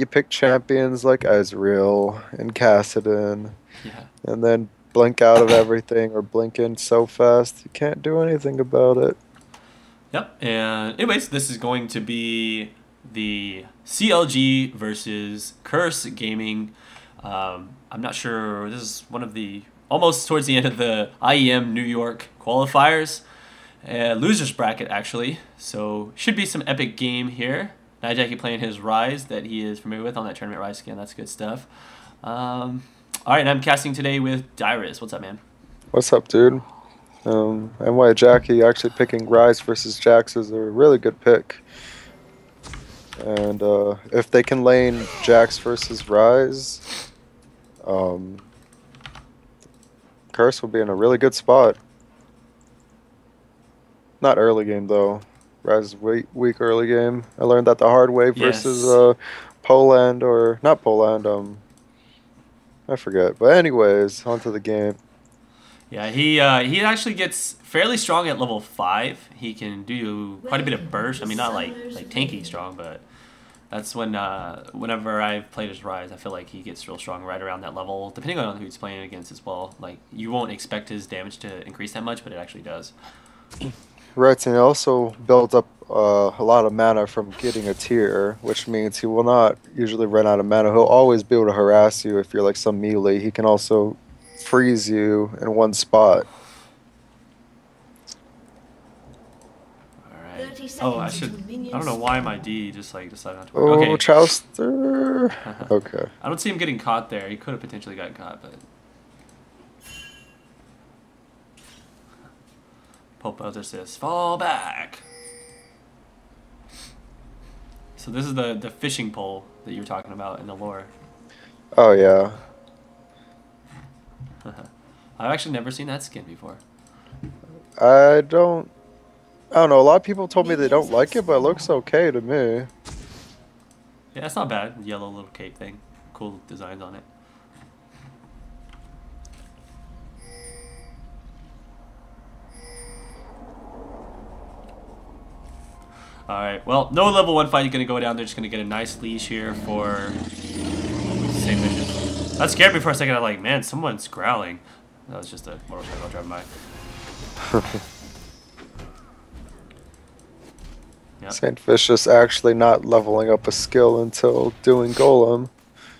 You pick champions like Ezreal and Kassadin, Yeah. and then blink out of everything or blink in so fast you can't do anything about it. Yep. And anyways, this is going to be the CLG versus Curse Gaming. I'm not sure. This is one of the almost towards the end of the IEM New York qualifiers. Losers bracket actually. So should be some epic game here. Jackie playing his Rise that he is familiar with on that tournament Rise skin. That's good stuff. All right, and I'm casting today with Dyrus. What's up, man? What's up, dude? NY Jackie actually picking Rise versus Jax is a really good pick. And if they can lane Jax versus Rise, Curse will be in a really good spot. Not early game though. Rise is weak early game. I learned that the hard way versus Yes. Poland or not Poland. I forget. But anyways, onto the game. Yeah, he actually gets fairly strong at level 5. He can do quite a bit of burst. I mean, not like tanky strong, but that's when whenever I've played as Rise, I feel like he gets real strong right around that level, depending on who he's playing against as well. Like you won't expect his damage to increase that much, but it actually does. Right, and he also builds up a lot of mana from getting a tier, which means he will not usually run out of mana. He'll always be able to harass you if you're like some melee. He can also freeze you in one spot. All right. Oh, I should. I don't know why my D just like decided not to work. Oh, Okay. Chouster. Okay. I don't see him getting caught there. He could have potentially gotten caught, but. Pope Elder says, fall back. So this is the fishing pole that you were talking about in the lore. Oh yeah. I've actually never seen that skin before. I don't know. A lot of people told me they don't like it, but it looks okay to me. Yeah, it's not bad. Yellow little cape thing. Cool designs on it. Alright, well, no level 1 fight is going to go down. They're just going to get a nice leash here for same mission. That scared me for a second. I'm like, man, someone's growling. That was just a motorcycle driving by. Yep. Saint Vicious actually not leveling up a skill until doing Golem.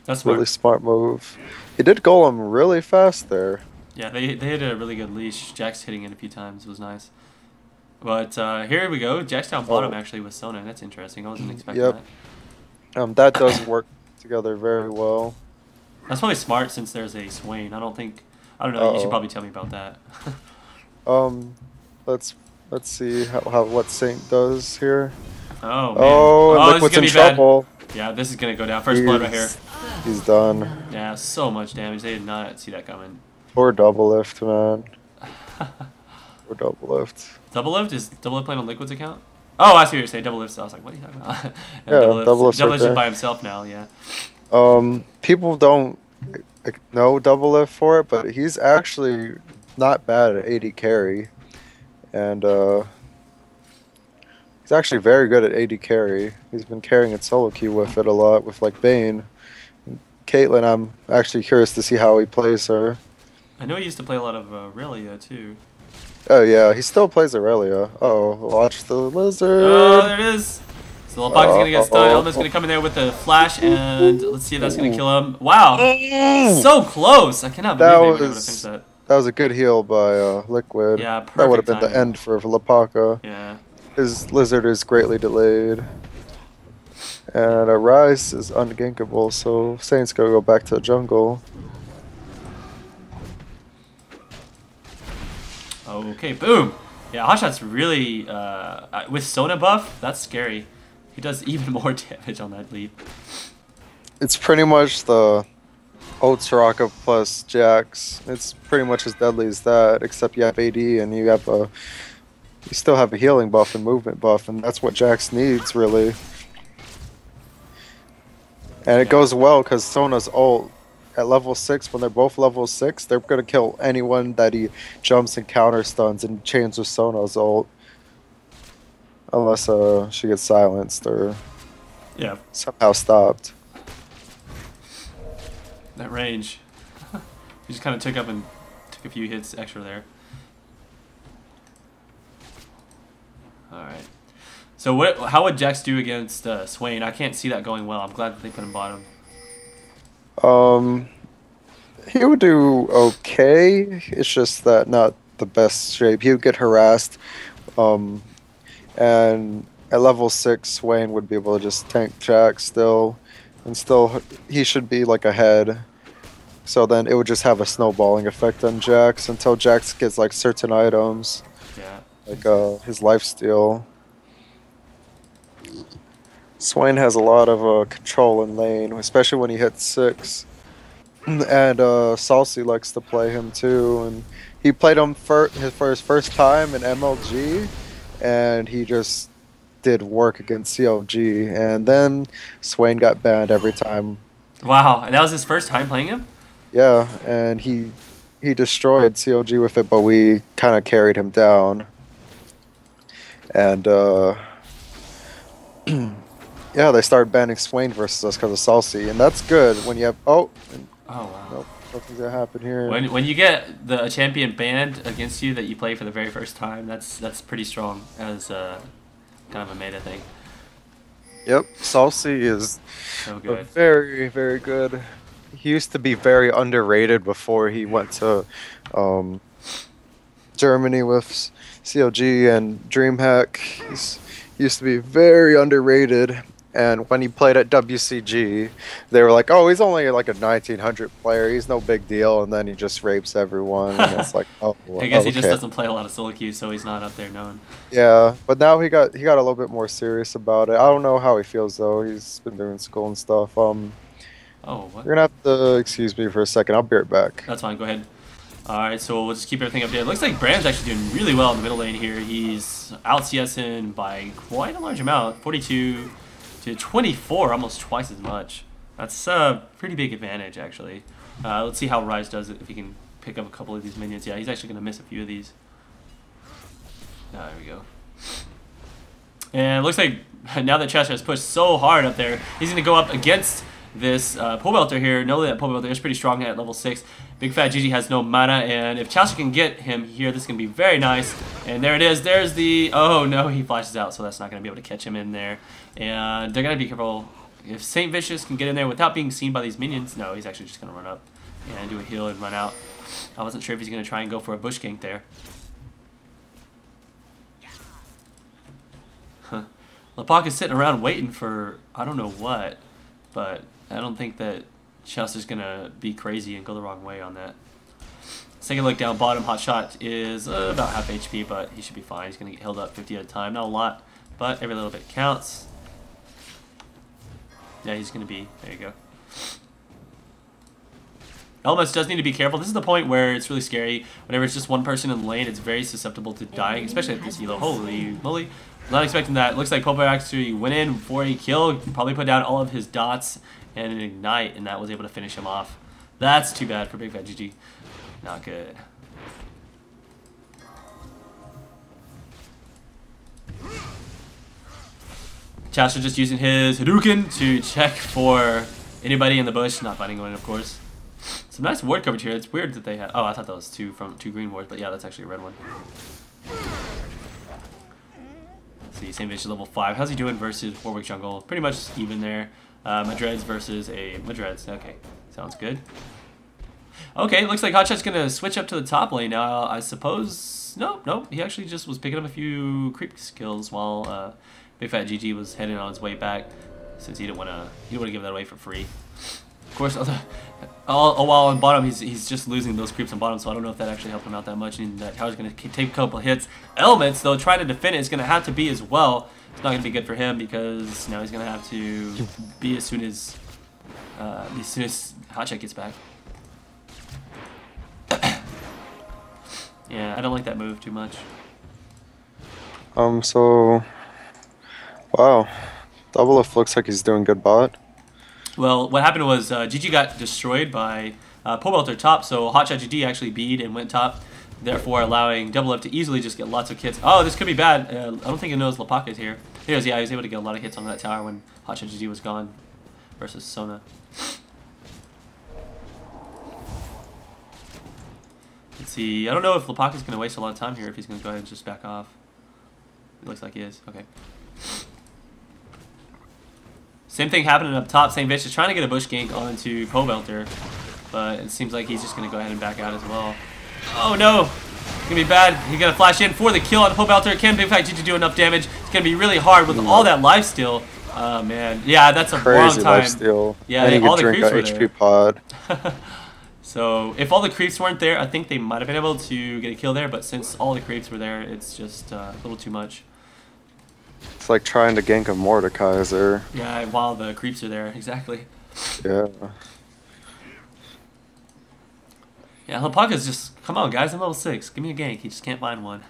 That's smart. Really smart move. He did Golem really fast there. Yeah, they hit a really good leash. Jack's hitting it a few times. It was nice. But here we go. Jack's down bottom actually with Sona. That's interesting. I wasn't expecting Yep. that. That does work together very well. That's probably smart since there's a Swain. I don't know. You should probably tell me about that. Um, let's see how what Saint does here. Oh man. Oh, Oh, look this is what's gonna in be bad. trouble. Yeah, this is gonna go down. First blood right here. He's done. Yeah, so much damage. They did not see that coming. Poor double lift, man. Poor double lift. Double lift is double lift playing on Liquid's account. Oh, I see what you're saying. Double lift. So I was like, what are you talking about? Yeah, double lift's double right lift's there. by himself now. Yeah. People don't know double lift for it, but he's actually not bad at 80 carry, and he's actually very good at 80 carry. He's been carrying it solo queue with it a lot with like Bane. Caitlyn, I'm actually curious to see how he plays her. I know he used to play a lot of Aurelia too. Oh yeah, he still plays Aurelia. Oh, watch the lizard. Oh, there it is. So Lopak's gonna get stunned. Elman's gonna come in there with the flash, and let's see if that's gonna kill him. Wow, so close! I cannot believe they were able to finish that. That was a good heal by Liquid. Yeah, perfect that would have been timing. the end for Lapaka. Yeah. His lizard is greatly delayed. And Rise is ungankable, so Saint's gonna go back to the jungle. Okay, boom. Yeah, Hotshot's really with Sona buff. That's scary. He does even more damage on that leap. It's pretty much the old Soraka plus Jax. It's pretty much as deadly as that, except you have AD and you still have a healing buff and movement buff, and that's what Jax needs really. And it goes well because Sona's ult at level 6, when they're both level 6, they're going to kill anyone that he jumps and counter stuns and chains with Sona's ult. Unless she gets silenced or Yeah. somehow stopped. that range. He just kind of took up and took a few hits extra there. All right. So how would Jax do against Swain? I can't see that going well. I'm glad that they put him bottom. He would do okay. It's just that not the best shape. He would get harassed. And at level 6, Swain would be able to just tank Jax still. And still, he should be like ahead. So then it would just have a snowballing effect on Jax until Jax gets like certain items. Yeah. Like his lifesteal. Swain has a lot of control in lane, especially when he hits 6. And Salsi likes to play him too. And he played him for his first time in MLG, and he just did work against CLG. And then Swain got banned every time. Wow, and that was his first time playing him? Yeah, and he destroyed CLG with it, but we kind of carried him down. And yeah, they started banning Swain versus us because of Salsi, and that's good when you have oh wow. Nope, nothing's gonna happen here. When you get a champion banned against you that you play for the very first time, that's pretty strong as kind of a meta thing. Yep, Salsi is So good. Very, very good. He used to be very underrated before he went to Germany with CLG and DreamHack. He used to be very underrated. And when he played at WCG, they were like, "Oh, he's only like a 1900 player. He's no big deal." And then he just rapes everyone. And it's like, oh, well, I guess he okay. just doesn't play a lot of solo queues, so he's not up there known. Yeah, but now he got a little bit more serious about it. I don't know how he feels though. He's been doing school and stuff. Oh, what? You're gonna have to excuse me for a second. I'll be right back. That's fine. Go ahead. All right, so we'll just keep everything updated. Looks like Brand's actually doing really well in the middle lane here. He's out CSing by quite a large amount, 42 to 24, almost twice as much. That's a pretty big advantage, actually. Let's see how Rise does it, if he can pick up a couple of these minions. Yeah, he's actually going to miss a few of these. There we go. And it looks like now that Chester has pushed so hard up there, he's going to go up against this pole belter here. Know that pole belter is pretty strong at level 6. Big Fat Gigi has no mana, and if Chester can get him here, this is going to be very nice. And there it is. There's the... Oh, no, he flashes out, so that's not going to be able to catch him in there. And they're going to be careful. If Saint Vicious can get in there without being seen by these minions... No, he's actually just going to run up and do a heal and run out. I wasn't sure if he's going to try and go for a bush gank there. Huh. Lepak is sitting around waiting for I don't know what, but I don't think that Chester's going to be crazy and go the wrong way on that. Second look down bottom, Hot Shot is about half HP, but he should be fine. He's going to get healed up 50 at a time. Not a lot, but every little bit counts. Yeah, he's going to be. There you go. Elements does need to be careful. This is the point where it's really scary. Whenever it's just one person in the lane, it's very susceptible to dying, especially at this elo. Holy moly. Not expecting that. Looks like Popo actually went in before he killed. Probably put down all of his dots and an ignite, and that was able to finish him off. That's too bad for Big Fat GG. Not good. Chester just using his Hadouken to check for anybody in the bush. Not finding one, of course. Some nice ward coverage here. It's weird that they have... Oh, I thought that was two green wards, but yeah, that's actually a red one. See, same Vicious level 5. How's he doing versus Warwick Jungle? Pretty much even there. Madreds versus a Madreds. Okay, sounds good. Okay, looks like Hotshot's gonna switch up to the top lane now. I suppose. No. He actually just was picking up a few creep skills while Big Fat GG was heading on his way back, since he didn't want to give that away for free. Of course, all while on bottom, he's just losing those creeps on bottom, so I don't know if that actually helped him out that much. And that tower's going to take a couple hits. Elements, though, trying to defend it is going to have to be as well. It's not going to be good for him because now he's going to have to be as soon as Hotshot gets back. Yeah, I don't like that move too much. So, wow, Doublelift looks like he's doing good bot. Well, what happened was GG got destroyed by pole belter top, so Hotshot GG actually beat and went top, therefore allowing Doublelift to easily just get lots of hits. Oh, this could be bad. I don't think he knows Lepak is here. He was, yeah, he was able to get a lot of hits on that tower when Hotshot GG was gone versus Sona. Let's see. I don't know if Lepaka's going to waste a lot of time here, if he's going to go ahead and just back off. It looks like he is. Okay. Same thing happening up top. St. Vicious trying to get a bush gank onto Pobelter, but it seems like he's just going to go ahead and back out as well. Oh no! It's going to be bad. He's going to flash in for the kill on Pobelter. Can BigFatGG do enough damage? It's going to be really hard with all that lifesteal. Oh man. Yeah, that's a Crazy wrong time. lifesteal. Yeah, and all the drink creeps were HP there. pod. So if all the creeps weren't there, I think they might have been able to get a kill there, but since all the creeps were there, it's just a little too much. It's like trying to gank a Mordekaiser. Yeah, while the creeps are there, exactly. Yeah. Yeah, Lepaka's just, come on guys, I'm level 6, give me a gank, he just can't find one.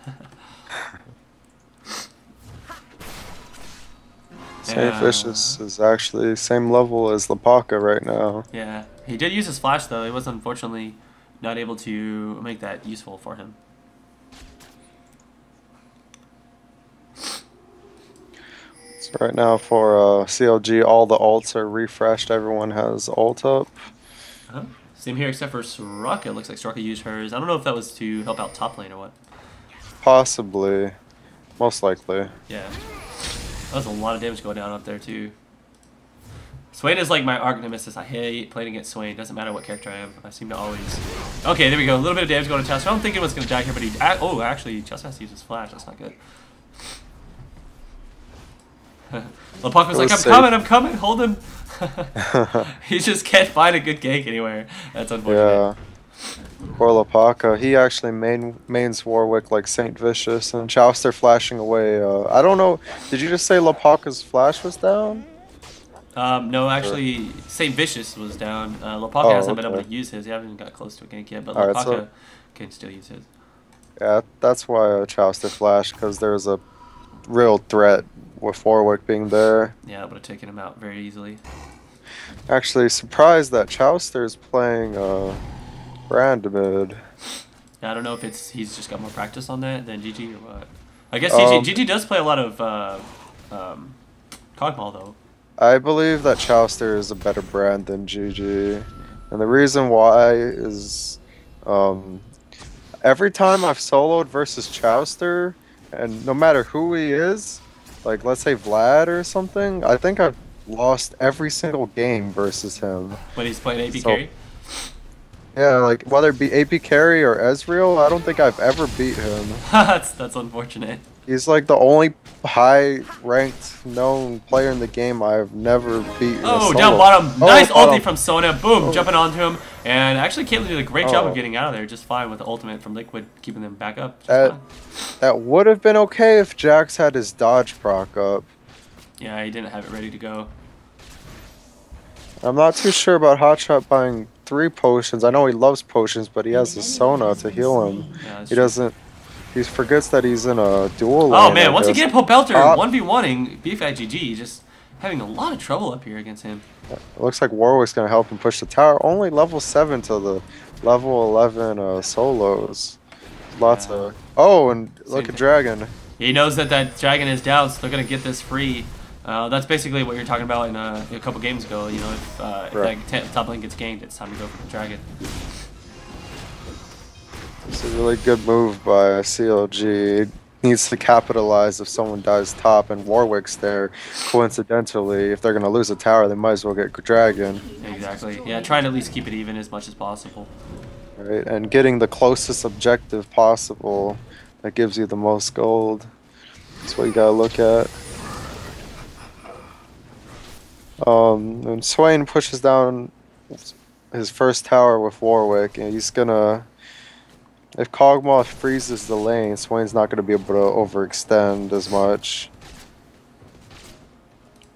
St. Vicious is actually same level as Lepaka right now. Yeah, he did use his flash though, he was unfortunately not able to make that useful for him. So right now for CLG, all the ults are refreshed. Everyone has ult up. Same here except for Soraka. It looks like Soraka used hers. I don't know if that was to help out top lane or what. Possibly. Most likely. Yeah. That was a lot of damage going down up there too. Swain is like my arch nemesis. I hate playing against Swain. Doesn't matter what character I am. I seem to always... Okay, there we go. A little bit of damage going to Chelsea. I don't think anyone's going to die here, but he... Oh, actually, Chelsea has to use his flash. That's not good. Lepaka was like, I'm coming, hold him. He just can't find a good gank anywhere. That's unfortunate. Yeah. Poor Lepaka. He actually mains Warwick like St. Vicious, and Chowster flashing away. I don't know. Did you just say Lepaka's flash was down? No, actually, St. Vicious was down. Lepaka hasn't been able to use his. He hasn't even got close to a gank yet, but Lepaka can still use his. Yeah, that's why Chowster flashed, because there's a real threat with Warwick being there. Yeah, it would have taken him out very easily. Actually, surprised that Chowster is playing Brand mid. Yeah, I don't know if he's just got more practice on that than GG or what. I guess GG does play a lot of Cogmal though. I believe that Chowster is a better brand than GG, and the reason why is every time I've soloed versus Chowster, and no matter who he is, like let's say Vlad or something, I think I've lost every single game versus him. When he's playing AP carry? Yeah, like whether it be AP carry or Ezreal, I don't think I've ever beat him. That's unfortunate. He's like the only high-ranked known player in the game I've never beaten. Oh, down bottom. Nice ulti from Sona. Boom, jumping onto him. And actually, Caitlyn did a great job of getting out of there just fine with the ultimate from Liquid, keeping them back up. That would have been okay if Jax had his dodge proc up. Yeah, he didn't have it ready to go. I'm not too sure about Hotshot buying 3 potions. I know he loves potions, but he has his Sona to heal him. Yeah, he doesn't... He forgets that he's in a dual lane. Oh man, once you get Pobelter 1v1ing BFAGG, just having a lot of trouble up here against him. It looks like Warwick's going to help him push the tower. Only level 7 to the level 11 solos. Lots of... Oh, and look at Dragon. He knows that Dragon is down, so they're going to get this free. That's basically what you're talking about in a couple games ago. You know, if that top lane gets ganked, it's time to go for the Dragon. It's a really good move by CLG. It needs to capitalize if someone dies top, and Warwick's there. Coincidentally, if they're going to lose a tower, they might as well get Dragon. Exactly. Yeah, try and at least keep it even as much as possible. Right, and getting the closest objective possible that gives you the most gold. That's what you got to look at. And Swain pushes down his first tower with Warwick, and he's going to... If Cogmal freezes the lane, Swain's not going to be able to overextend as much.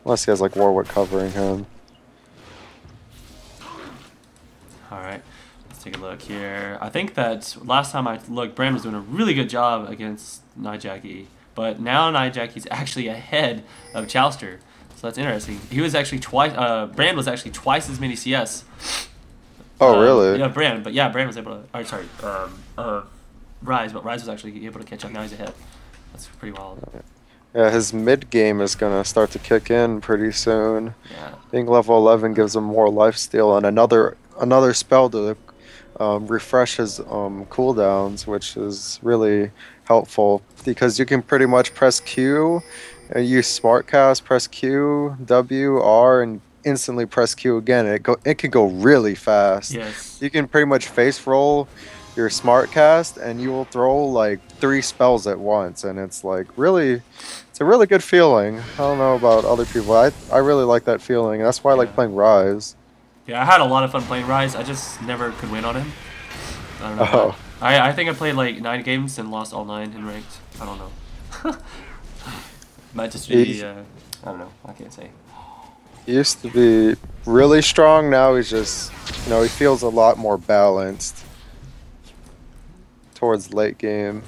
Unless he has like Warwick covering him. Alright, let's take a look here. I think that last time I looked, Bram was doing a really good job against Nijaki. But now Nijaki's actually ahead of Chowster. So that's interesting. He was actually Brand was actually twice as many CS. Oh, really? Yeah, Brand. But yeah, Brand was able to... sorry, Rise. But Rise was actually able to catch up. Now he's ahead. That's pretty wild. Yeah, his mid game is going to start to kick in pretty soon. Yeah. Being level 11 gives him more lifesteal and another spell to refresh his cooldowns, which is really helpful because you can pretty much press Q and use Smart Cast, press Q, W, R, and instantly press Q again. And it can go really fast. Yes. You can pretty much face roll your Smart Cast and you will throw like 3 spells at once, and it's like really, it's a really good feeling. I don't know about other people. I really like that feeling, and that's why I like Yeah. playing Rise. Yeah, I had a lot of fun playing Rise. I just never could win on him. I don't know why. Oh, I think I played like 9 games and lost all 9 in ranked. I don't know. Might just be, I don't know. I can't say. he used to be really strong. Now he's just, he feels a lot more balanced towards late game.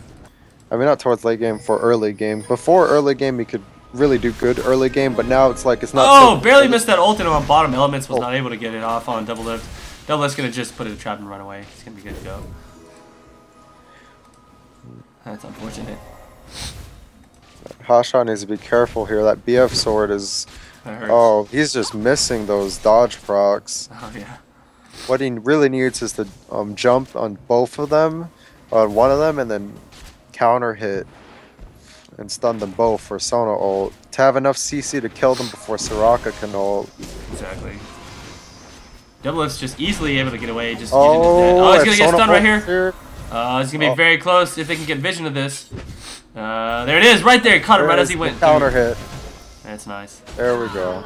I mean, not towards late game, for early game. Before early game, he could really do good early game, but now it's like it's not. Oh, So barely missed that ult on bottom. Elements was Oh. not able to get it off on double lift. Double lift's gonna just put it in a trap and run away. He's gonna be good to go. That's unfortunate. Hashot needs to be careful here. That BF sword is. That hurts. Oh, he's just missing those dodge procs. Oh yeah. What he really needs is to jump on both of them, on one of them, and then counter hit and stun them both for Sona ult to have enough CC to kill them before Soraka can ult. Exactly. Double lift's just easily able to get away. Just Oh, using his net. Oh, he's and gonna get Sona stunned right ult here. It's gonna be Oh. very close if they can get vision of this. There it is, right there. Caught him right as he went. Counter through. hit. That's nice. There we go.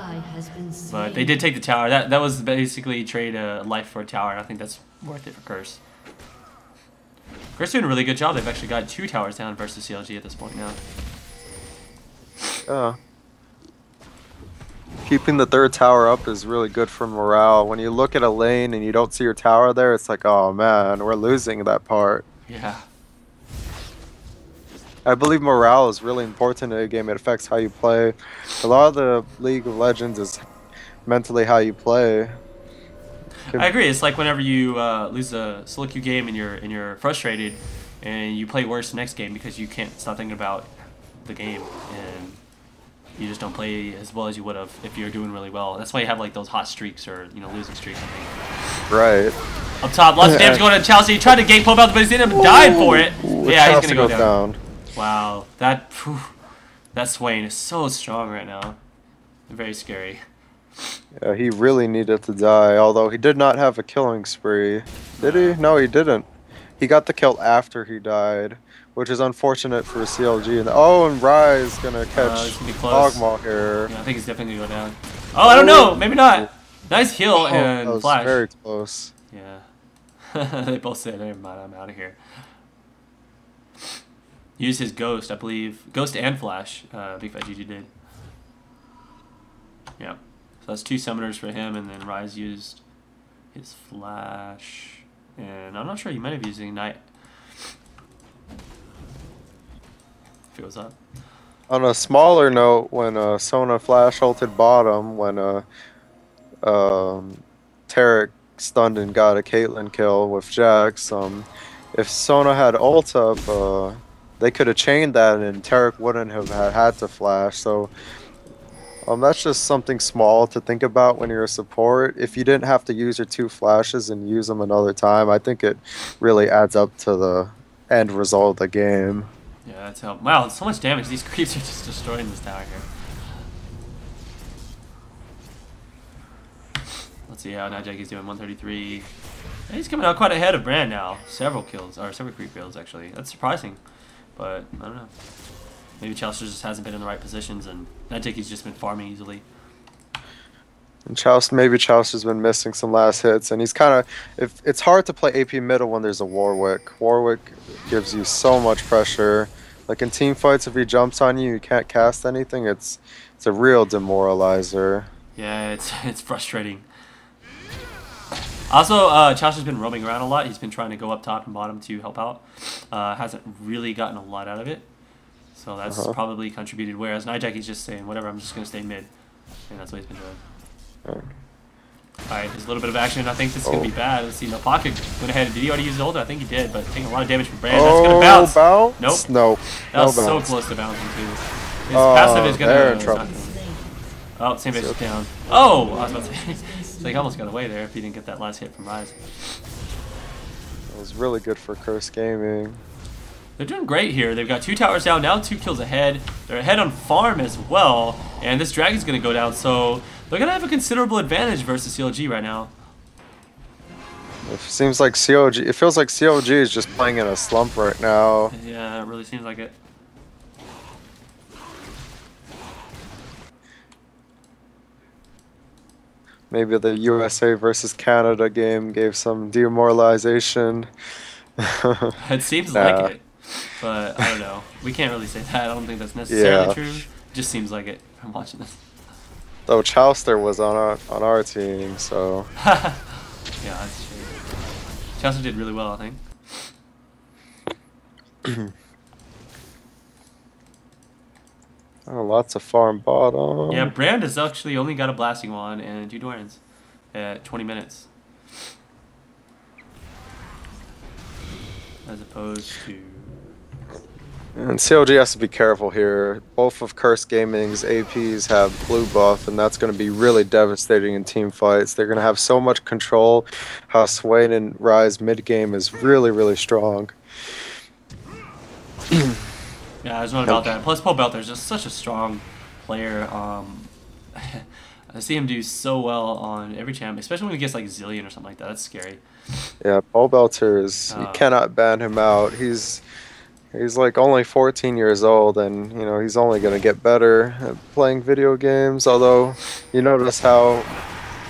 But they did take the tower. That was basically trade a life for a tower, and I think that's worth it for Curse. Curse doing a really good job. They've actually got 2 towers down versus CLG at this point now. Keeping the third tower up is really good for morale. When you look at a lane and you don't see your tower there, it's like, oh man, we're losing that part. Yeah. I believe morale is really important in a game. It affects how you play. A lot of the League of Legends is mentally how you play. I agree. It's like whenever you lose a solo queue game and you're frustrated, and you play worse the next game because you can't stop thinking about the game, and you just don't play as well as you would have if you're doing really well. That's why you have like those hot streaks or losing streaks. I think. Right. Up top, lots of damage going to Chelsea. He tried to gate poke out, but he's ended up dying for it. Yeah, he's gonna go down. Wow, that Swain is so strong right now. Very scary. Yeah, he really needed to die, although he did not have a killing spree. Did he? No, he didn't. He got the kill after he died, which is unfortunate for CLG. And Rise gonna catch it's gonna be close. Ogma here. Yeah, I think he's definitely gonna go down. Oh, I don't know. Maybe not. Nice heal and that was flash. very close. Yeah. They both said, never mind, I'm out of here. Use his ghost, I believe. Ghost and flash, Big Fat GG did. Yeah. So that's 2 summoners for him, and then Rise used his flash. And I'm not sure, he might have used Ignite. If it was up. On a smaller note, when Sona flash ulted bottom, when Tarek stunned and got a Caitlyn kill with Jax, if Sona had ult up, they could have chained that and Tarek wouldn't have had to flash. So that's just something small to think about when you're a support. If you didn't have to use your 2 flashes and use them another time, I think it really adds up to the end result of the game. Yeah, that's how. Wow, so much damage. These creeps are just destroying this tower here. Let's see how Jackie's doing. 133. And he's coming out quite ahead of Brand now. Several kills, or several creep kills actually. That's surprising, but I don't know. Maybe Chelsea just hasn't been in the right positions, and Jackie's just been farming easily. And maybe Chelsea's been missing some last hits, and he's kind of. It's hard to play AP middle when there's a Warwick. Warwick gives you so much pressure. Like in team fights, if he jumps on you, you can't cast anything. It's a real demoralizer. Yeah, it's frustrating. Also, Chelsea's been roaming around a lot. He's been trying to go up top and bottom to help out. Hasn't really gotten a lot out of it, so that's probably contributed. Whereas Jackie's just saying, whatever, I'm just gonna stay mid, and that's what he's been doing. Alright, there's a little bit of action. I think this is going to be bad. Let's see. No, Pocket went ahead. Did he already use his ult? I think he did, but taking a lot of damage from Brand. That's going to bounce. Bounce? Nope. Nope. That was so close to bouncing, too. His passive is going to... They're in trouble. Oh, same base is down. Oh! I was about to say. So he almost got away there if he didn't get that last hit from Rise. was really good for Curse Gaming. They're doing great here. They've got 2 towers down, now 2 kills ahead. They're ahead on farm as well, and this dragon's going to go down, so they're going to have a considerable advantage versus CLG right now. It seems like CLG. It feels like CLG is just playing in a slump right now. Yeah, it really seems like it. Maybe the USA versus Canada game gave some demoralization. It seems like it, but I don't know. We can't really say that. I don't think that's necessarily true. It just seems like it from watching this. Though Chowster was on our team, so. Yeah, that's true. Chelsea did really well, I think. Oh, lots of farm bottom. Yeah, Brand has actually only got a blasting wand and 2 Dorans at 20 minutes. As opposed to... And CLG has to be careful here. Both of Curse Gaming's APs have blue buff, and that's going to be really devastating in team fights. They're going to have so much control. How Swain and Rise mid-game is really, really strong. Yeah, there's no about that. Plus, Paul Belter's just such a strong player. I see him do so well on every champ, especially when he gets like Zillion or something like that. That's scary. Yeah, Paul Belter is. You cannot ban him out. He's like only 14 years old, and you know he's only gonna get better at playing video games. Although, you notice how.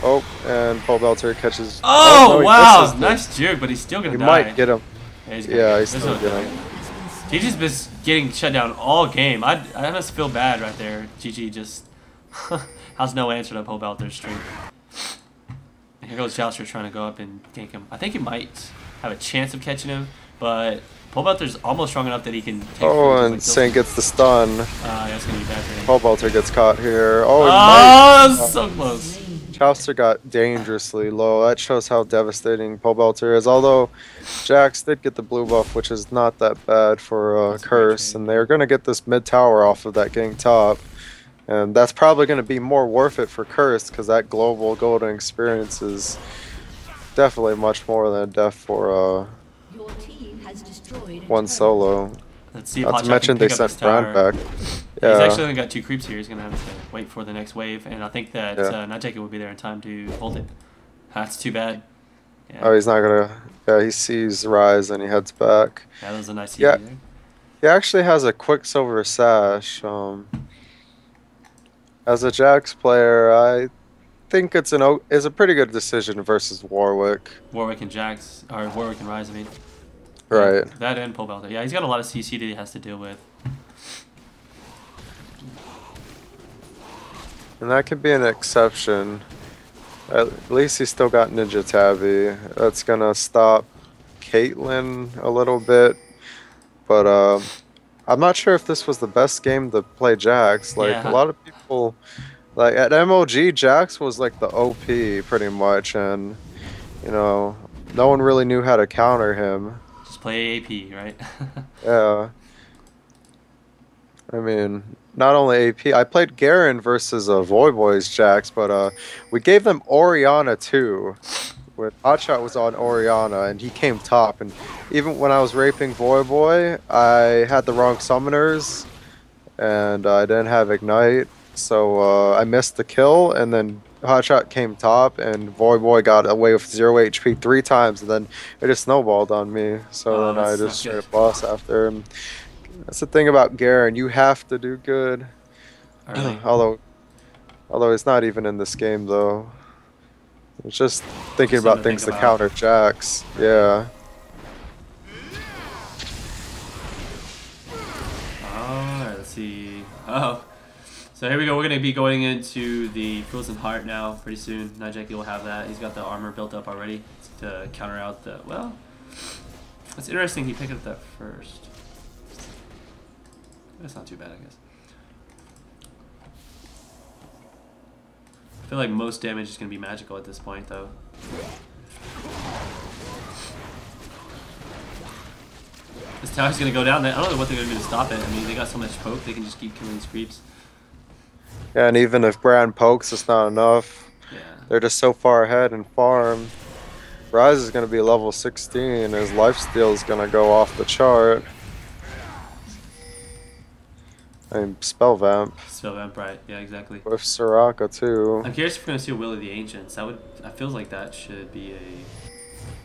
Oh, and Paul Belter catches. Oh, no, wow! Nice juke, but he's still gonna die. He might get him. Yeah, he's still getting him. GG's been getting shut down all game. I must feel bad right there. GG just has no answer to Paul Belter's stream. Here goes Jouster trying to go up and gank him. I think he might have a chance of catching him, but Paul Belter's almost strong enough that he can take and Saint gets the stun. That's going to be bad for him. Paul Belter gets caught here. So close. Chowster got dangerously low. That shows how devastating Paul Belter is. Although Jax did get the blue buff, which is not that bad for Curse, and they're going to get this mid tower off of that gang top. And that's probably going to be more worth it for Curse, because that global golden experience is definitely much more than a death for one solo. Let's see if Not to mention they sent Brand back. Yeah. He's actually only got 2 creeps here. He's going to have to wait for the next wave, and I think that Nightjacket will be there in time to hold it. That's too bad. Yeah. Oh, he's not going to... Yeah, he sees Rise and he heads back. Yeah, that was a nice there. He actually has a Quicksilver Sash. As a Jax player, I think it's a pretty good decision versus Warwick. Warwick and Jax, or Warwick and Rise, I mean. Right. Yeah, that and Paul Belter. Yeah, he's got a lot of CC that he has to deal with. And that could be an exception. At least he's still got Ninja Tabby. That's going to stop Caitlyn a little bit. But I'm not sure if this was the best game to play Jax. Like, a lot of people... Like, at MOG, Jax was like the OP, pretty much. And, you know, no one really knew how to counter him. Just play AP, right? Yeah. I mean, not only AP. I played Garen versus Voyboy's Jax, but we gave them Orianna too. When Hotshot was on Orianna, and he came top. And even when I was raping Voyboy, I had the wrong summoners, and I didn't have Ignite, so I missed the kill. And then Hotshot came top, and Voyboy got away with 0 HP 3 times, and then it just snowballed on me. So then I just straight up lost after him. That's the thing about Garen, you have to do good. Really? Although it's not even in this game though. It's just thinking about things to counter Jax. Yeah. Alright, let's see. Oh. So here we go, we're going to be going into the Frozen Heart now pretty soon. Nightjacket will have that. He's got the armor built up already to counter out the... Well, it's interesting he picked up that first. That's not too bad, I guess. I feel like most damage is going to be magical at this point, though. This tower's going to go down. I don't know what they're going to do to stop it. I mean, they got so much poke, they can just keep killing these creeps. Yeah, and even if Brand pokes, it's not enough. Yeah. They're just so far ahead in farm. Rise is going to be level 16. His lifesteal is going to go off the chart. I mean, Spell Vamp. Spell Vamp, right? Yeah, exactly. With Soraka, too. I'm curious if we're going to see a Will of the Ancients. I feel like that should be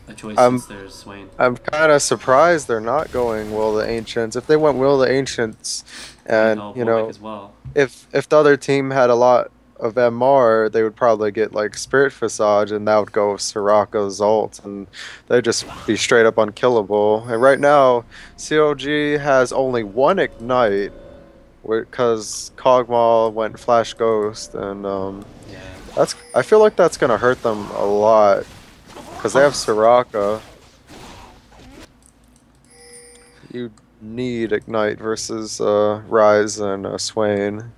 a choice I'm since there's Swain. I'm kind of surprised they're not going Will of the Ancients. If they went Will of the Ancients, and you know, as well. if the other team had a lot of MR, they would probably get like Spirit Visage, and that would go with Soraka's ult, and they'd just be straight up unkillable. And right now, CLG has only one Ignite, because Kog'Maw went Flash Ghost, and Yeah. I feel like that's gonna hurt them a lot, because they have Soraka. You need Ignite versus Rise and Swain.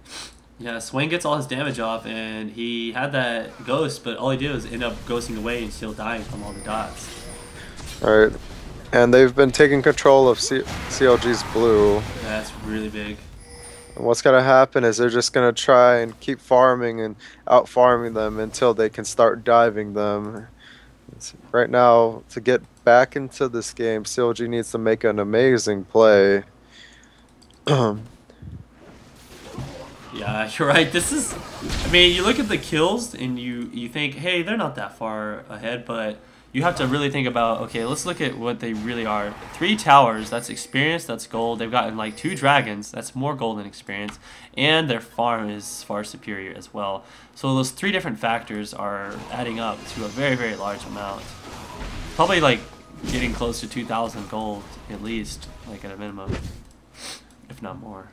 Yeah, Swain gets all his damage off, and he had that ghost, but all he did was end up ghosting away and still dying from all the dots. Alright. And they've been taking control of CLG's blue. Yeah, that's really big. And what's going to happen is they're just going to try and keep farming and out farming them until they can start diving them. Right now, to get back into this game, CLG needs to make an amazing play. Yeah, you're right. This is, I mean, you look at the kills and you think, hey, they're not that far ahead, but you have to really think about, okay, let's look at what they really are. 3 towers, that's experience, that's gold. They've gotten like 2 dragons, that's more gold than experience, and their farm is far superior as well. So those 3 different factors are adding up to a very, very large amount. Probably like getting close to 2,000 gold at least, like at a minimum, if not more.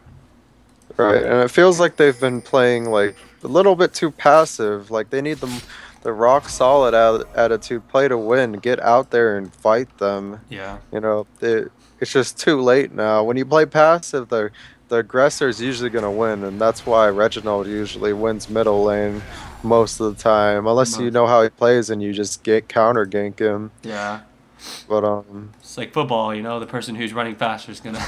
Right, and it feels like they've been playing like a little bit too passive. Like they need the rock solid attitude, play to win, get out there and fight them. Yeah. You know, it's just too late now. When you play passive, the aggressor is usually gonna win, and that's why Reginald usually wins middle lane most of the time, unless you know how he plays and you just get counter gank him. Yeah. But it's like football, you know, the person who's running faster is gonna.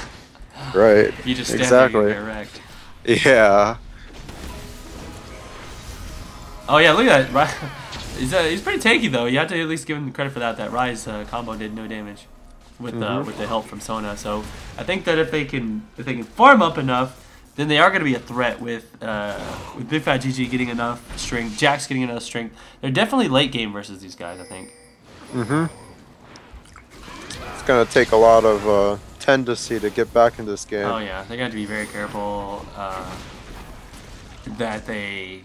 Right. You just stand exactly. there and get wrecked. Yeah. Oh yeah, look at that. He's pretty tanky though. You have to at least give him credit for that. That Rise combo did no damage with the help from Sona. So I think that if they can farm up enough, then they are going to be a threat with Big Fat GG getting enough strength, Jax getting enough strength. They're definitely late game versus these guys, I think. It's gonna take a lot of tendency to get back in this game. Oh yeah, they're going to have to be very careful that they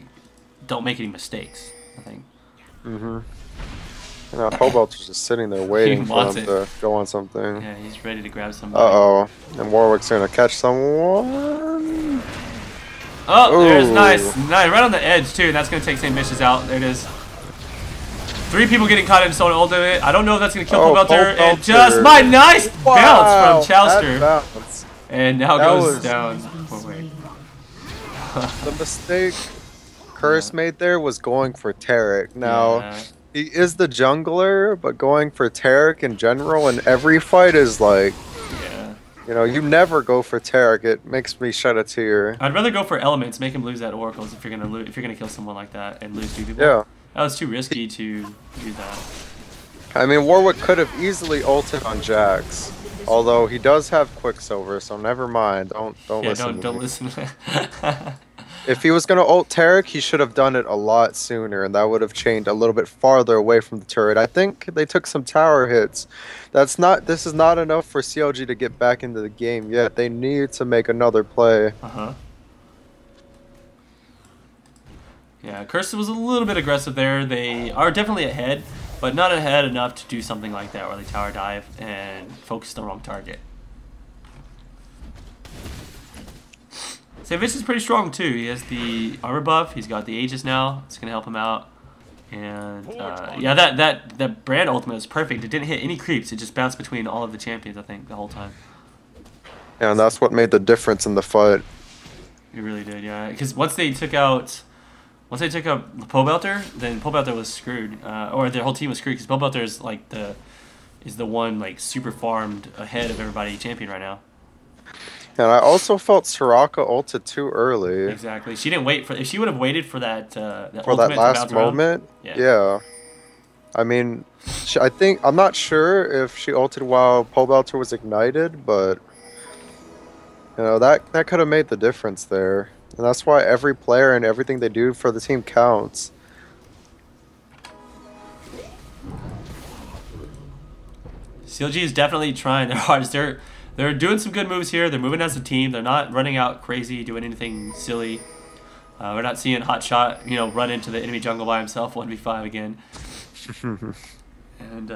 don't make any mistakes, I think. You know, Cobalt's just sitting there waiting for him to go on something. Yeah, he's ready to grab somebody. Uh-oh. And Warwick's gonna catch someone. Oh, there's nice. Right on the edge, too. And that's going to take St. Vicious out. There it is. 3 people getting caught in Stone Ultimate. I don't know if that's going to kill Pobelter. And just my nice bounce from Chowster. And now goes down. Oh, wait. The mistake Curse made there was going for Tarek. Now, he is the jungler, but going for Tarek in general in every fight is like, you know, you never go for Tarek. It makes me shed a tear. I'd rather go for Elements, make him lose that Oracles if you're gonna kill someone like that and lose 2 people. Yeah. That was too risky to do that. I mean, Warwick could have easily ulted on Jax, although he does have Quicksilver, so never mind. Don't listen. Don't listen to that. If he was gonna ult Tarek, he should have done it a lot sooner, and that would have chained a little bit farther away from the turret. I think they took some tower hits. This is not enough for CLG to get back into the game yet. They need to make another play. Yeah, Curse was a little bit aggressive there. They are definitely ahead, but not ahead enough to do something like that where they tower dive and focus the wrong target. St. is pretty strong too. He has the armor buff. He's got the Aegis now. It's gonna help him out. And yeah, that brand ultimate is perfect. It didn't hit any creeps. It just bounced between all of the champions, I think, the whole time. Yeah, and that's what made the difference in the fight. It really did, yeah. Because once they took out Pobelter, then Pobelter was screwed, or their whole team was screwed. Because Pobelter is like the one like super farmed ahead of everybody champion right now. And I also felt Soraka ulted too early. Exactly. She didn't wait for. If she would have waited for that for that last moment, yeah. I mean, I think I'm not sure if she ulted while Pole Belter was ignited, but you know that could have made the difference there, and that's why every player and everything they do for the team counts. CLG is definitely trying their hardest. They're doing some good moves here. They're moving as a team. They're not running out crazy, doing anything silly. We're not seeing Hotshot, you know, run into the enemy jungle by himself 1v5 again. And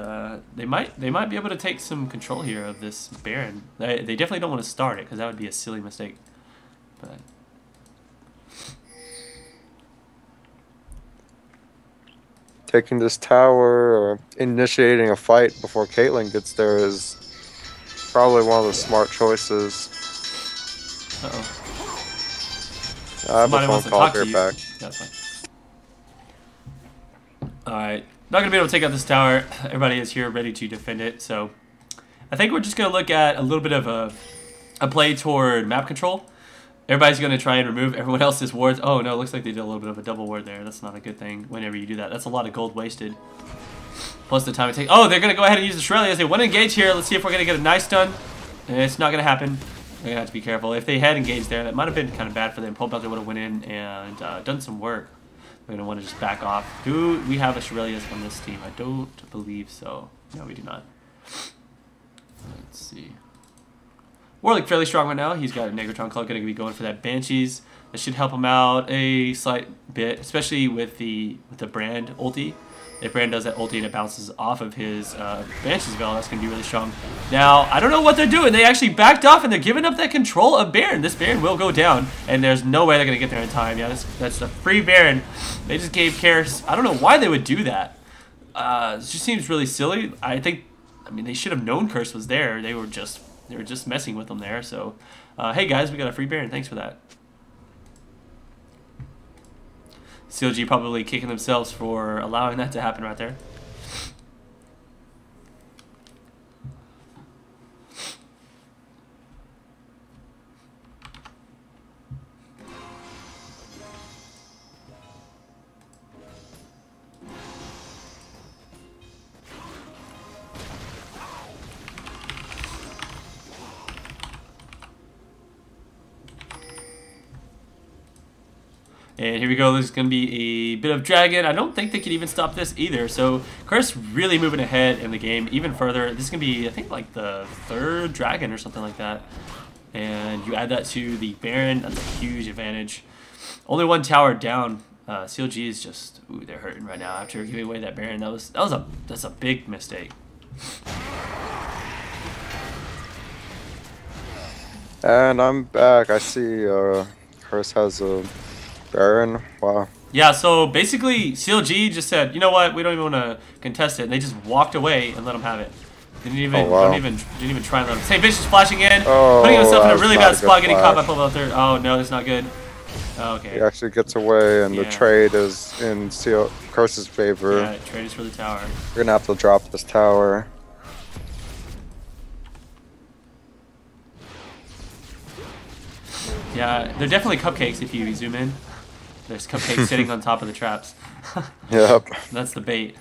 they might be able to take some control here of this Baron. They definitely don't want to start it because that would be a silly mistake. But Taking this tower or initiating a fight before Caitlyn gets there is probably one of the smart choices. uh-oh. I have a phone call here back. That's fine. Alright. Not going to be able to take out this tower. Everybody is here ready to defend it. So I think we're just going to look at a little bit of a play toward map control. Everybody's going to try and remove everyone else's wards. Oh, no, it looks like they did a little bit of a double ward there. That's not a good thing whenever you do that. That's a lot of gold wasted. Plus the time it takes. Oh, they're going to go ahead and use the Shurelya. They want to engage here. Let's see if we're going to get a nice stun. And it's not going to happen. They're going to have to be careful. If they had engaged there, that might have been kind of bad for them. Pole Belter would have went in and done some work. They're going to want to just back off. Do we have a Shurelya on this team? I don't believe so. No, we do not. Let's see. Warlick fairly strong right now. He's got a Negatron Cloak, going to be going for that Banshees. That should help him out a slight bit, especially with the Brand ulti. If Brand does that ulti and it bounces off of his Banshees Veil, that's going to be really strong. Now, I don't know what they're doing. They actually backed off and they're giving up that control of Baron. This Baron will go down, and there's no way they're going to get there in time. Yeah, that's a free Baron. They just gave Karis. I don't know why they would do that. It just seems really silly. I mean, they should have known Curse was there. They were just messing with them there. So, hey guys, we got a free Baron. Thanks for that. CLG probably kicking themselves for allowing that to happen right there. And here we go. This is going to be a bit of Dragon. I don't think they can even stop this either. So Curse really moving ahead in the game even further. This is going to be, I think, like the 3rd Dragon or something like that. And you add that to the Baron. That's a huge advantage. Only 1 tower down. CLG is just, ooh, they're hurting right now after giving away that Baron. That's a big mistake. And I'm back. I see Curse has a Baron. Wow. Yeah, so basically CLG just said, you know what, we don't even want to contest it, and they just walked away and let them have it. Didn't even didn't even try and let them. St. Vicious flashing in, putting himself in a really bad spot, getting caught by Pole Belter. Oh no, that's not good. Oh, okay. He actually gets away, and the trade is in Curse's favor. Yeah, trade is for the tower. We're gonna have to drop this tower. Yeah, they're definitely cupcakes if you zoom in. There's cupcakes sitting on top of the traps. Yep. That's the bait.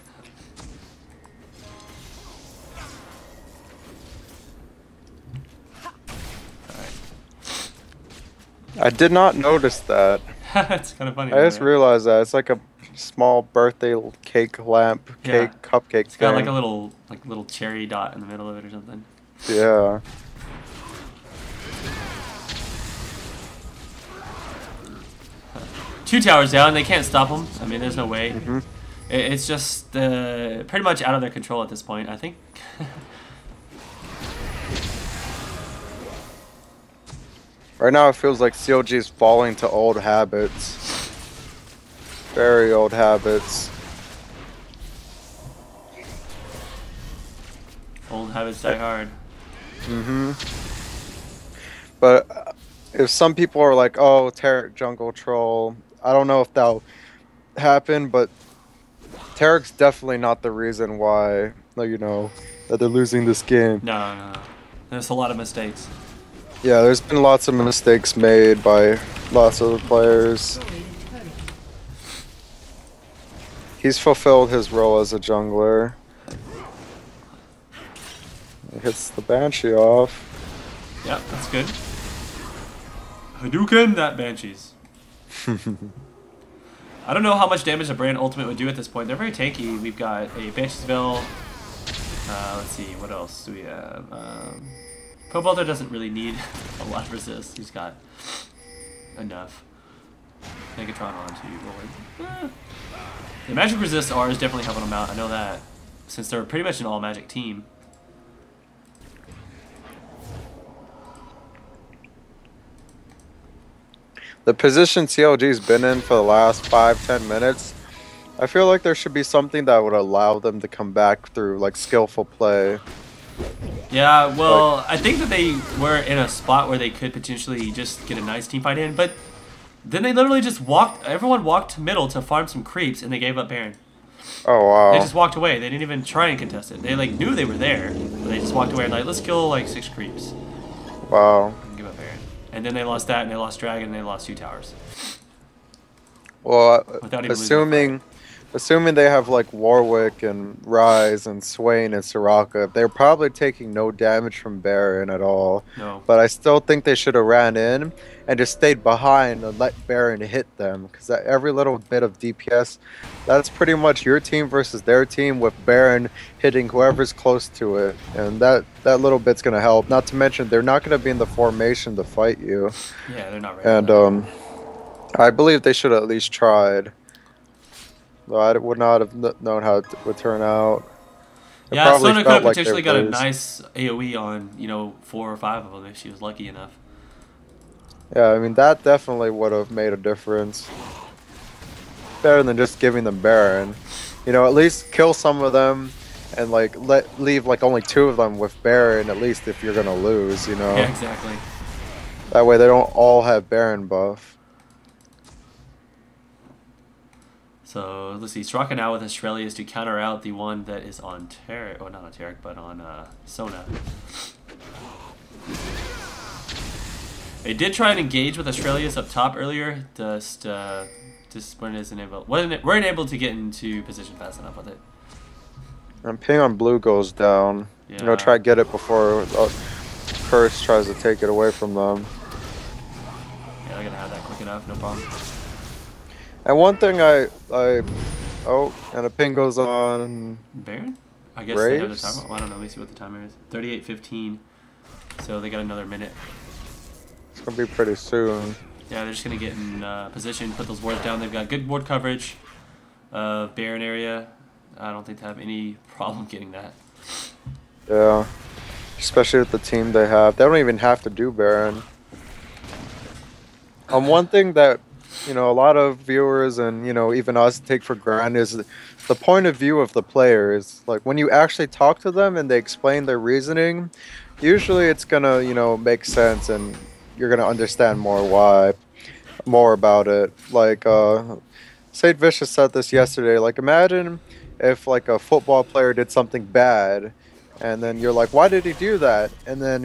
Alright. I did not notice that. It's kind of funny. I just realized that. It's like a small birthday cake lamp, cupcake It's got like a little cherry dot in the middle of it or something. Yeah. Two towers down, they can't stop them. I mean, there's no way. It's just pretty much out of their control at this point, I think. Right now it feels like CLG is falling to old habits. Very old habits. Old habits die hard. But if some people are like, oh, Taric jungle troll, I don't know if that'll happen, but Taric's definitely not the reason why, you know, that they're losing this game. No. There's a lot of mistakes. Yeah, there's been lots of mistakes made by lots of the players. He's fulfilled his role as a jungler. He hits the Banshee off. Yep, that's good. Hadouken that Banshees. I don't know how much damage a Brand Ultimate would do at this point. They're very tanky. We've got a Bansheesville. Let's see, what else do we have? Pobelter doesn't really need a lot of resist. He's got enough. Megatron on to rolling. The magic resist R is definitely helping them out. I know that, since they're pretty much an all magic team. The position CLG's been in for the last 5-10 minutes, I feel like there should be something that would allow them to come back through like skillful play. Yeah, well, like, I think that they were in a spot where they could potentially just get a nice team fight in, but then they literally just everyone walked middle to farm some creeps, and they gave up Baron. Oh, wow. They just walked away. They didn't even try and contest it. They like knew they were there, but they just walked away and like, let's kill like 6 creeps. Wow. And give up Baron. And then they lost that, and they lost Dragon, and they lost 2 towers. Well, Without even assuming they have like Warwick and Ryze and Swain and Soraka, they're probably taking no damage from Baron at all. No. But I still think they should have ran in and just stayed behind and let Baron hit them, because every little bit of DPS, that's pretty much your team versus their team, with Baron hitting whoever's close to it, and that little bit's gonna help. Not to mention they're not gonna be in the formation to fight you. Yeah, they're not ready. And I believe they should have at least tried. Though I would not have known how it would turn out. Yeah, Sona could have potentially got a nice AoE on, you know, 4 or 5 of them if she was lucky enough. Yeah, I mean, that definitely would have made a difference. Better than just giving them Baron. You know, at least kill some of them and, like, leave, like, only 2 of them with Baron, at least if you're going to lose, you know? Yeah, exactly. That way they don't all have Baron buff. So, let's see. Soraka now with Australia is to counter out the one that is on Taric. Oh, not on Taric, but on Sona. They did try and engage with Australia's up top earlier. Just weren't able to get into position fast enough with it. And ping on blue goes down. Yeah. You know, try to get it before Curse tries to take it away from them. Yeah, they're gonna have that quick enough, no problem. And one thing oh, and a ping goes on. Baron? I guess they have the timer. Well, I don't know. Let me see what the timer is. 38:15. So they got another minute. It's gonna be pretty soon. Yeah, they're just gonna get in position, put those wards down. They've got good ward coverage. Baron area. I don't think they have any problem getting that. Yeah, especially with the team they have. They don't even have to do Baron. One thing that, you know, a lot of viewers and, you know, even us take for granted is the point of view of the players. Like, when you actually talk to them and they explain their reasoning, usually it's gonna, you know, make sense and you're gonna understand more about it. Like, St. Vicious said this yesterday. Like, imagine if, like, a football player did something bad, and then you're like, why did he do that? And then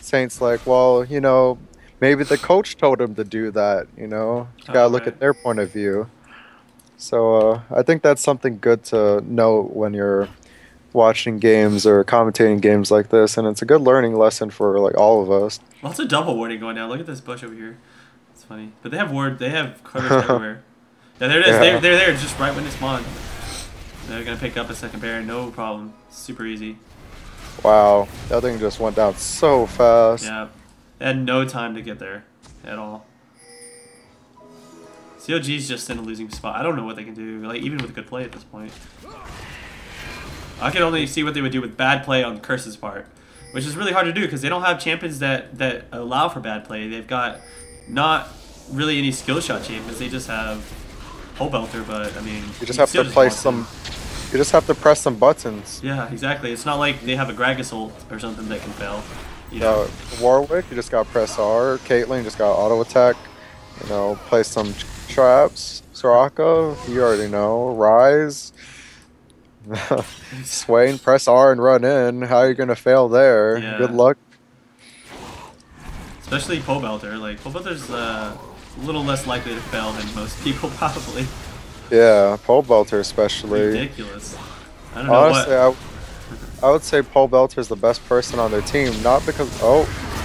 Saint's like, well, you know, maybe the coach told him to do that, you know? You gotta look at their point of view. So, I think that's something good to note when you're watching games or commentating games like this, and it's a good learning lesson for, like, all of us. Lots of double warding going down. Look at this bush over here. It's funny. But they have coverage everywhere. Yeah, there it is. Yeah. They're there just right when it spawned. They're going to pick up a second Baron, no problem. Super easy. Wow, that thing just went down so fast. Yeah, they had no time to get there at all. CLG's just in a losing spot. I don't know what they can do, like, even with good play at this point. I can only see what they would do with bad play on Curse's part, which is really hard to do because they don't have champions that allow for bad play. They've got not really any skill shot champions. They just have Pobelter, but I mean, you just have to play some. You just have to press some buttons. Yeah, exactly. It's not like they have a Gragas ult or something that can fail. You know? Warwick, you just got to press R. Caitlyn just got auto attack. You know, play some traps. Soraka, you already know. Ryze. Swain, press R and run in. How are you gonna fail there? Yeah. Good luck. Especially Pobelter. Like, Pobelter's a little less likely to fail than most people probably. Yeah, Pobelter especially. Ridiculous. I don't know honestly, I would say Paul Belter is the best person on their team, not because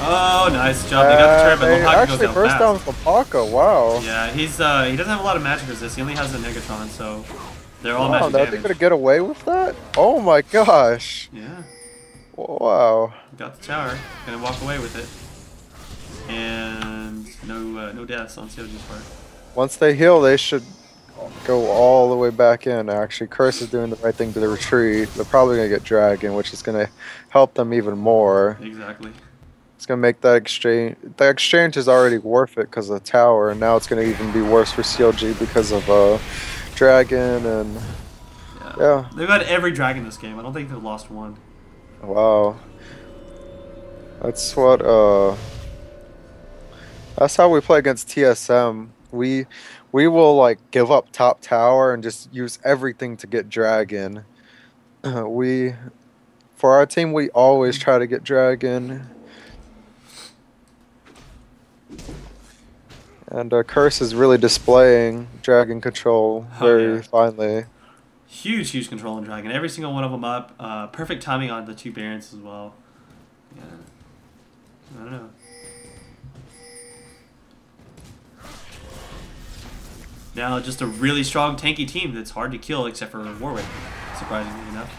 Oh, nice job. They got the turret, but they Lopaka goes actually down first fast. down with Lopaka. Wow. Yeah, he doesn't have a lot of magic resist. He only has the Negatron, so they're all Wow, magic are they damage. gonna get away with that? Oh my gosh. Yeah, Wow. got the tower. Gonna walk away with it. And no deaths on CLG's part. Once they heal, they should go all the way back in. Actually, Curse is doing the right thing to the retreat. They're probably gonna get Dragon, which is gonna help them even more. Exactly. It's gonna make that exchange. The exchange is already worth it because of the tower, and now it's gonna even be worse for CLG because of Dragon and yeah. They've had every dragon this game. I don't think they've lost one. Wow. That's what that's how we play against TSM. We will like give up top tower and just use everything to get Dragon. We for our team we always try to get Dragon. And Curse is really displaying Dragon control very finely. Huge control on Dragon. Every single one of them up. Perfect timing on the two Barons as well. Yeah. I don't know. Now just a really strong tanky team that's hard to kill except for Warwick, surprisingly enough.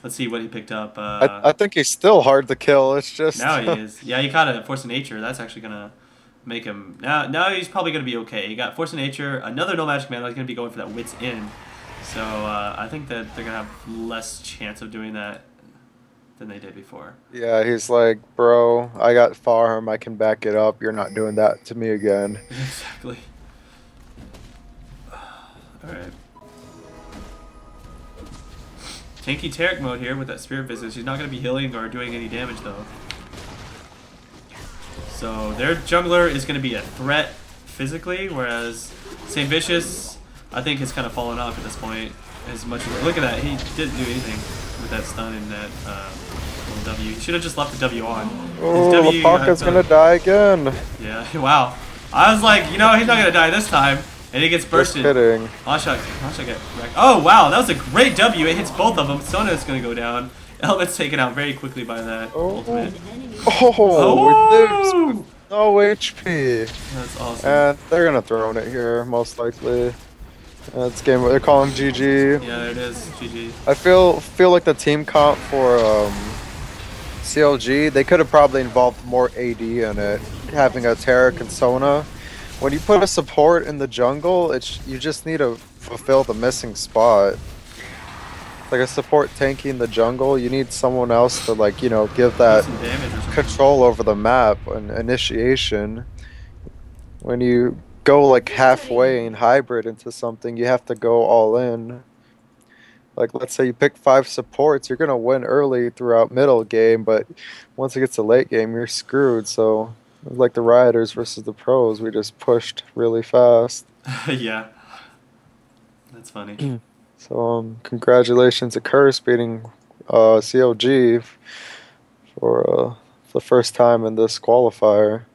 Let's see what he picked up. I think he's still hard to kill. It's just now he is. Yeah, he caught a Force of Nature. That's actually gonna make him now he's probably gonna be okay. He got Force of Nature, another no magic mana. He's gonna be going for that Wits In. So I think that they're gonna have less chance of doing that than they did before. Yeah, he's like, bro, I got farm. I can back it up. You're not doing that to me again. Exactly. Alright. Tanky Tarek mode here with that Spirit Visage. He's not going to be healing or doing any damage though. So their jungler is going to be a threat physically, whereas St. Vicious, I think, has kind of fallen off at this point. As much as look at that, he didn't do anything with that stun and that little W. He should have just left the W on. Oh, Lopaka's going to die again. Yeah, wow. I was like, you know, he's not going to die this time. And he gets bursted. Just kidding. Masha get wrecked. Oh, wow. That was a great W. It hits both of them. Sona's going to go down. Element's taken out very quickly by that ultimate. Oh, no HP. That's awesome. And they're going to throw it here, most likely. That's game. They're calling GG. Yeah, there it is. GG. I feel like the team comp for CLG, they could have probably involved more AD in it, having a Tarek and Sona. When you put a support in the jungle, you just need to fulfill the missing spot. Like a support tanking the jungle, you need someone else to like, you know, give that control over the map and initiation. When you go like halfway and hybrid into something, you have to go all in. Like let's say you pick 5 supports, you're gonna win early throughout middle game, but once it gets to late game, you're screwed. So like the Rioters versus the pros, we just pushed really fast. Yeah. That's funny. So congratulations to Curse beating CLG for the first time in this qualifier.